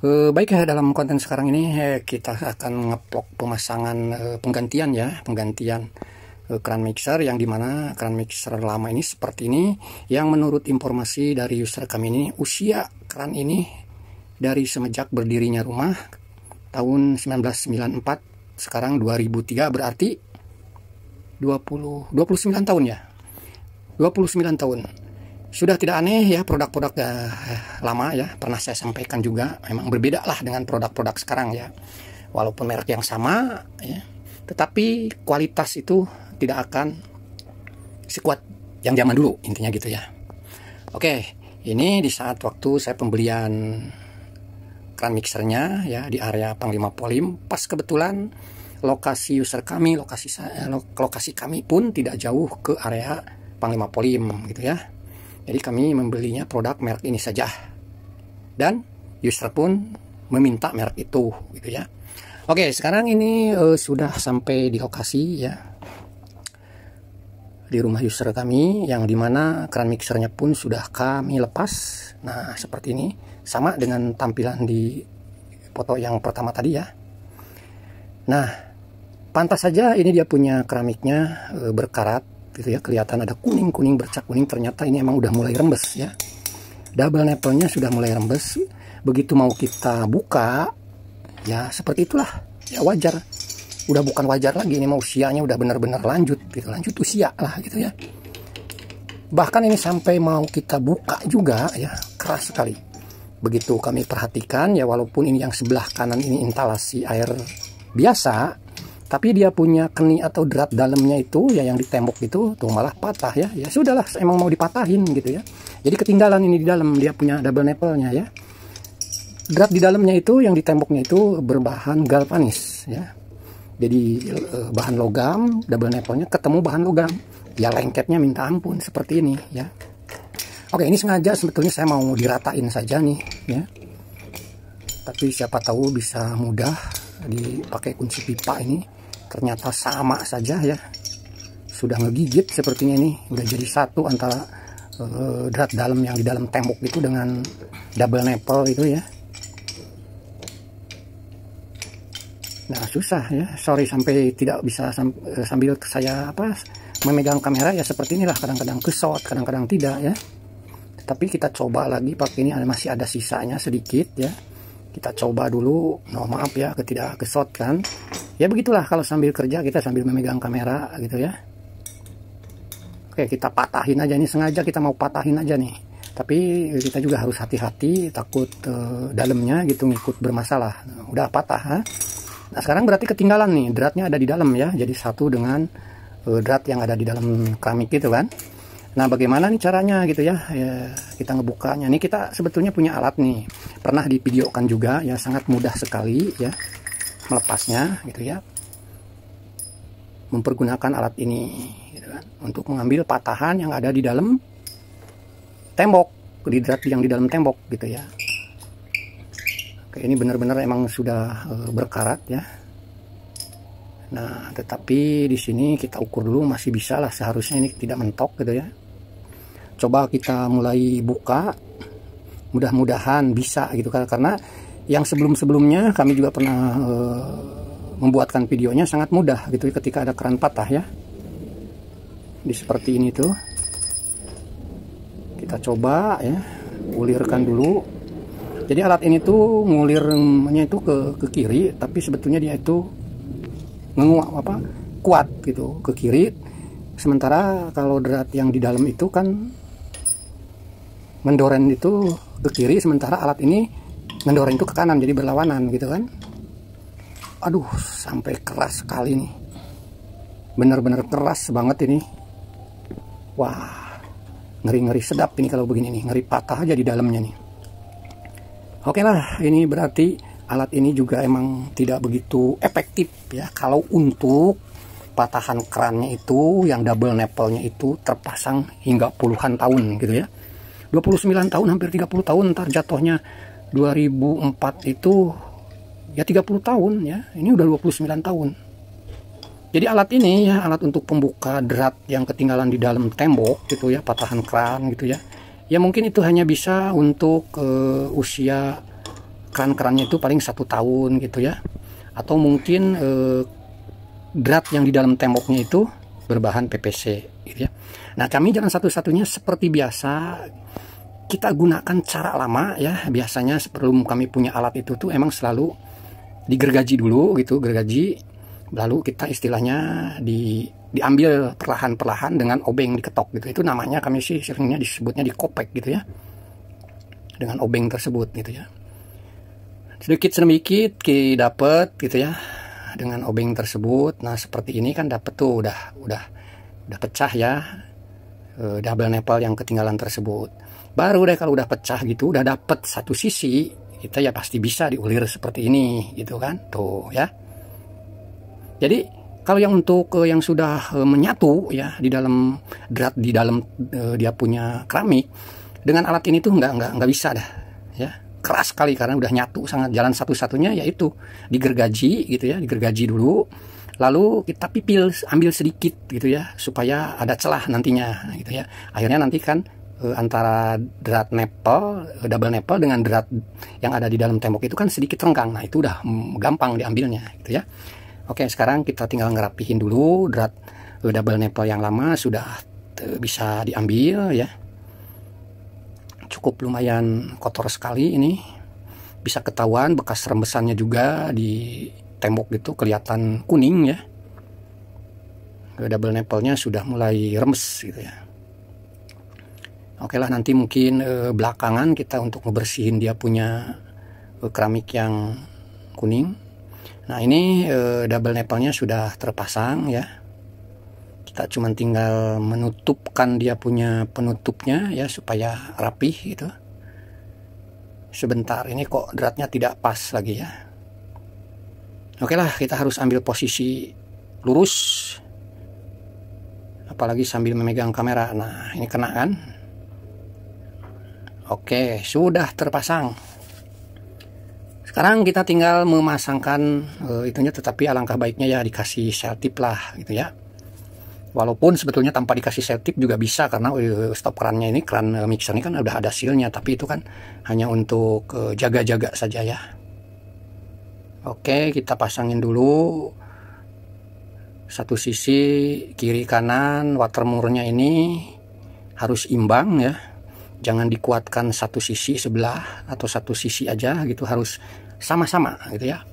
Baik ya, dalam konten sekarang ini kita akan ngeplok pemasangan penggantian keran mixer, yang dimana keran mixer lama ini seperti ini, yang menurut informasi dari user kami ini usia keran ini dari semenjak berdirinya rumah tahun 1994, sekarang 2003, berarti 29 tahun ya, 29 tahun. Sudah tidak aneh ya, produk-produk lama ya, pernah saya sampaikan juga, memang berbeda lah dengan produk-produk sekarang ya. Walaupun merek yang sama ya, tetapi kualitas itu tidak akan sekuat yang zaman dulu, intinya gitu ya. Oke, ini di saat waktu saya pembelian keran mixernya ya di area Panglima Polim, pas kebetulan lokasi user kami, lokasi kami pun tidak jauh ke area Panglima Polim gitu ya. Jadi kami membelinya produk merek ini saja, dan user pun meminta merek itu gitu ya. Oke, sekarang ini sudah sampai di lokasi ya, di rumah user kami, yang dimana keran mixernya pun sudah kami lepas. Nah seperti ini, sama dengan tampilan di foto yang pertama tadi ya. Nah pantas saja ini dia punya keramiknya berkarat gitu ya, kelihatan ada kuning-kuning, bercak kuning. Ternyata ini emang udah mulai rembes ya, double nipple-nya sudah mulai rembes. Begitu mau kita buka ya seperti itulah ya, wajar, udah bukan wajar lagi, ini mau usianya udah benar-benar lanjut gitu, lanjut usia lah gitu ya. Bahkan ini sampai mau kita buka juga ya, keras sekali. Begitu kami perhatikan ya, walaupun ini yang sebelah kanan ini instalasi air biasa, tapi dia punya keni atau drat dalamnya itu ya, yang di tembok itu tuh malah patah ya. Ya sudahlah, emang mau dipatahin gitu ya. Jadi ketinggalan ini di dalam, dia punya double nipple-nya ya. Drat di dalamnya itu, yang di temboknya itu berbahan galvanis ya. Jadi bahan logam, double nipple-nya ketemu bahan logam. Ya lengketnya minta ampun seperti ini ya. Oke, ini sengaja sebetulnya saya mau diratain saja nih ya. Tapi siapa tahu bisa mudah dipakai kunci pipa ini. Ternyata sama saja ya, sudah ngegigit sepertinya ini, udah jadi satu antara drat dalam yang di dalam tembok itu dengan double nipple itu ya. Nah susah ya, sorry sampai tidak bisa sambil saya memegang kamera ya, seperti inilah, kadang-kadang kesot, kadang-kadang tidak ya. Tapi kita coba lagi pakai ini, masih ada sisanya sedikit ya. Kita coba dulu, no maaf ya tidak kesot kan. Ya begitulah kalau sambil kerja kita sambil memegang kamera gitu ya. Oke, kita patahin aja, ini sengaja kita mau patahin aja nih. Tapi kita juga harus hati-hati, takut dalamnya gitu ngikut bermasalah. Udah patah ha? Nah sekarang berarti ketinggalan nih, dratnya ada di dalam ya, jadi satu dengan drat yang ada di dalam keramik gitu kan. Nah bagaimana nih caranya gitu ya, kita ngebukanya nih. Kita sebetulnya punya alat nih, pernah divideokan juga ya, sangat mudah sekali ya melepasnya gitu ya, mempergunakan alat ini gitu kan, untuk mengambil patahan yang ada di dalam tembok, di drat yang di dalam tembok gitu ya. Oke, ini benar-benar emang sudah berkarat ya. Nah tetapi di sini kita ukur dulu, masih bisa lah, seharusnya ini tidak mentok gitu ya. Coba kita mulai buka, mudah-mudahan bisa gitu kan, karena yang sebelum-sebelumnya kami juga pernah membuatkan videonya sangat mudah gitu ketika ada keran patah ya. Di seperti ini tuh, kita coba ya, ulirkan dulu. Jadi alat ini tuh ngulirnya itu ke kiri, tapi sebetulnya dia itu kuat gitu ke kiri. Sementara kalau drat yang di dalam itu kan mendoren itu ke kiri, sementara alat ini mendorong itu ke kanan, jadi berlawanan gitu kan. Aduh sampai keras sekali nih, bener-bener keras banget ini. Wah ngeri-ngeri sedap ini kalau begini nih, ngeri patah aja di dalamnya nih. Oke lah, ini berarti alat ini juga emang tidak begitu efektif ya, kalau untuk patahan kerannya itu yang double nipple-nya itu terpasang hingga puluhan tahun gitu ya. 29 tahun, hampir 30 tahun, ntar jatuhnya 2004 itu ya 30 tahun ya, ini udah 29 tahun. Jadi alat ini ya, alat untuk pembuka drat yang ketinggalan di dalam tembok gitu ya, patahan keran gitu ya. Ya mungkin itu hanya bisa untuk usia keran-kerannya itu paling 1 tahun gitu ya, atau mungkin drat yang di dalam temboknya itu berbahan PVC gitu ya. Nah, kami jalan satu-satunya seperti biasa, kita gunakan cara lama ya. Biasanya sebelum kami punya alat itu tuh emang selalu digergaji dulu gitu, gergaji, lalu kita istilahnya diambil perlahan-perlahan dengan obeng diketok gitu. Itu namanya, kami sih seringnya disebutnya dikopek gitu ya, dengan obeng tersebut gitu ya. Sedikit sedikit kita dapat gitu ya dengan obeng tersebut. Nah, seperti ini kan dapat tuh udah pecah ya, double nipple yang ketinggalan tersebut. Baru deh kalau udah pecah gitu, udah dapat satu sisi, kita ya pasti bisa diulir seperti ini gitu kan, tuh ya. Jadi kalau yang untuk yang sudah menyatu ya di dalam drat, di dalam dia punya keramik, dengan alat ini tuh nggak bisa dah ya, keras sekali karena udah nyatu sangat. Jalan satu-satunya yaitu digergaji gitu ya, digergaji dulu, lalu kita pipil, ambil sedikit gitu ya, supaya ada celah nantinya gitu ya. Akhirnya nanti kan antara drat nipple, double nipple dengan drat yang ada di dalam tembok itu kan sedikit renggang. Nah, itu udah gampang diambilnya gitu ya. Oke, sekarang kita tinggal ngerapihin dulu drat double nipple yang lama, sudah bisa diambil ya. Cukup lumayan kotor sekali ini, bisa ketahuan bekas rembesannya juga di tembok gitu, kelihatan kuning ya. Double nipple-nya sudah mulai remes gitu ya. Oke lah, nanti mungkin belakangan kita untuk ngebersihin dia punya keramik yang kuning. Nah, ini double nipple-nya sudah terpasang ya. Kita cuma tinggal menutupkan dia punya penutupnya ya, supaya rapih gitu. Sebentar, ini kok dratnya tidak pas lagi ya. Oke lah, kita harus ambil posisi lurus, apalagi sambil memegang kamera. Nah, ini kena kan. Oke, sudah terpasang. Sekarang kita tinggal memasangkan itunya, tetapi alangkah baiknya ya dikasih selotip lah gitu ya. Walaupun sebetulnya tanpa dikasih selotip juga bisa, karena stop kerannya ini, keran mixer ini kan udah ada sealnya, tapi itu kan hanya untuk jaga-jaga saja ya. Oke, kita pasangin dulu satu sisi kiri kanan. Watermurnya ini harus imbang ya, jangan dikuatkan satu sisi sebelah atau satu sisi aja gitu, harus sama-sama gitu ya.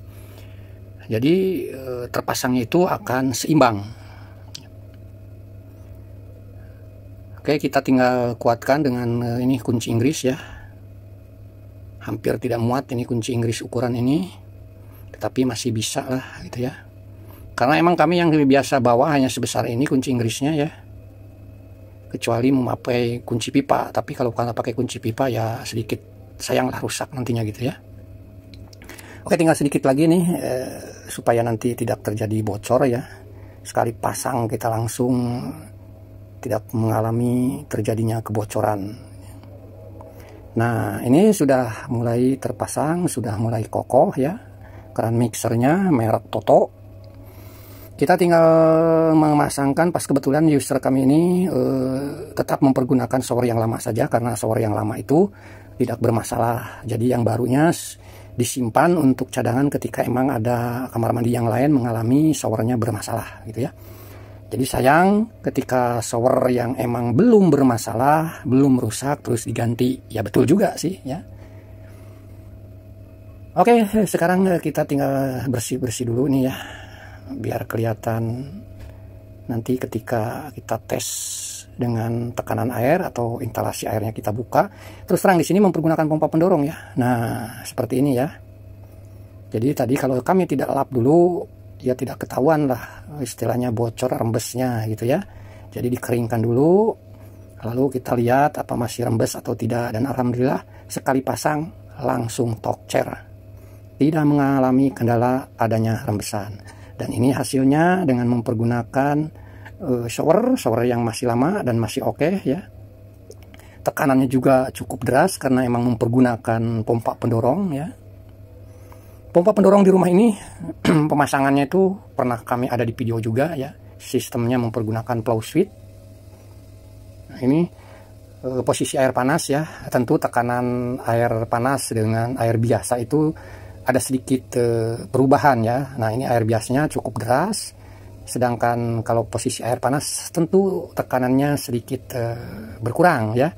Jadi terpasangnya itu akan seimbang. Oke, kita tinggal kuatkan dengan ini kunci Inggris ya. Hampir tidak muat ini kunci Inggris ukuran ini, tetapi masih bisa lah gitu ya. Karena emang kami yang biasa bawa hanya sebesar ini kunci Inggrisnya ya. Kecuali memakai kunci pipa, tapi kalau karena pakai kunci pipa ya sedikit sayanglah rusak nantinya gitu ya. Oke, tinggal sedikit lagi nih supaya nanti tidak terjadi bocor ya. Sekali pasang kita langsung tidak mengalami terjadinya kebocoran. Nah, ini sudah mulai terpasang, sudah mulai kokoh ya. Keran mixernya merek Toto. Kita tinggal memasangkan, pas kebetulan user kami ini tetap mempergunakan shower yang lama saja, karena shower yang lama itu tidak bermasalah. Jadi yang barunya disimpan untuk cadangan ketika emang ada kamar mandi yang lain mengalami showernya bermasalah gitu ya. Jadi sayang ketika shower yang emang belum bermasalah, belum rusak terus diganti. Ya betul juga sih ya. Oke, sekarang kita tinggal bersih-bersih dulu nih ya, biar kelihatan nanti ketika kita tes dengan tekanan air atau instalasi airnya kita buka. Terus terang di sini mempergunakan pompa pendorong ya. Nah, seperti ini ya. Jadi tadi kalau kami tidak lap dulu, ya tidak ketahuan lah istilahnya bocor rembesnya gitu ya. Jadi dikeringkan dulu, lalu kita lihat apa masih rembes atau tidak, dan alhamdulillah sekali pasang langsung tokcer, tidak mengalami kendala adanya rembesan. Dan ini hasilnya dengan mempergunakan shower yang masih lama dan masih oke ya. Tekanannya juga cukup deras karena emang mempergunakan pompa pendorong ya. Pompa pendorong di rumah ini pemasangannya itu pernah kami ada di video juga ya. Sistemnya mempergunakan flow switch. Nah, ini posisi air panas ya. Tentu tekanan air panas dengan air biasa itu ada sedikit perubahan ya. Nah, ini air biasanya cukup deras, sedangkan kalau posisi air panas tentu tekanannya sedikit berkurang ya,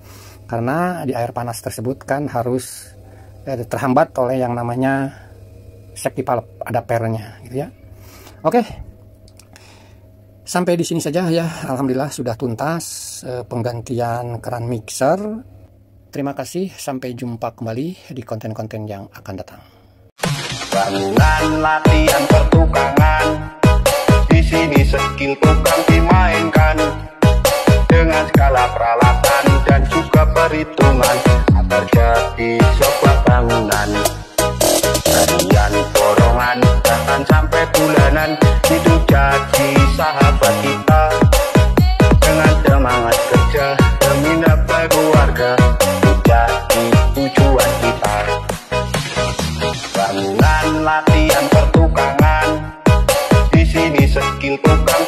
karena di air panas tersebut kan harus terhambat oleh yang namanya safety valve adapternya gitu ya. Oke, sampai di sini saja ya. Alhamdulillah sudah tuntas penggantian keran mixer. Terima kasih, sampai jumpa kembali di konten-konten yang akan datang. Bangunan latihan pertukangan, di sini skill tukang dimainkan dengan skala peralatan dan juga perhitungan agar jadi sebuah bangunan. Harian borongan bahkan sampai bulanan, hidup jadi sahabat kita dengan semangat kerja demi nafkah keluarga, jadi tujuan kita. Bangunan latihan pertukangan, di sini skill tukang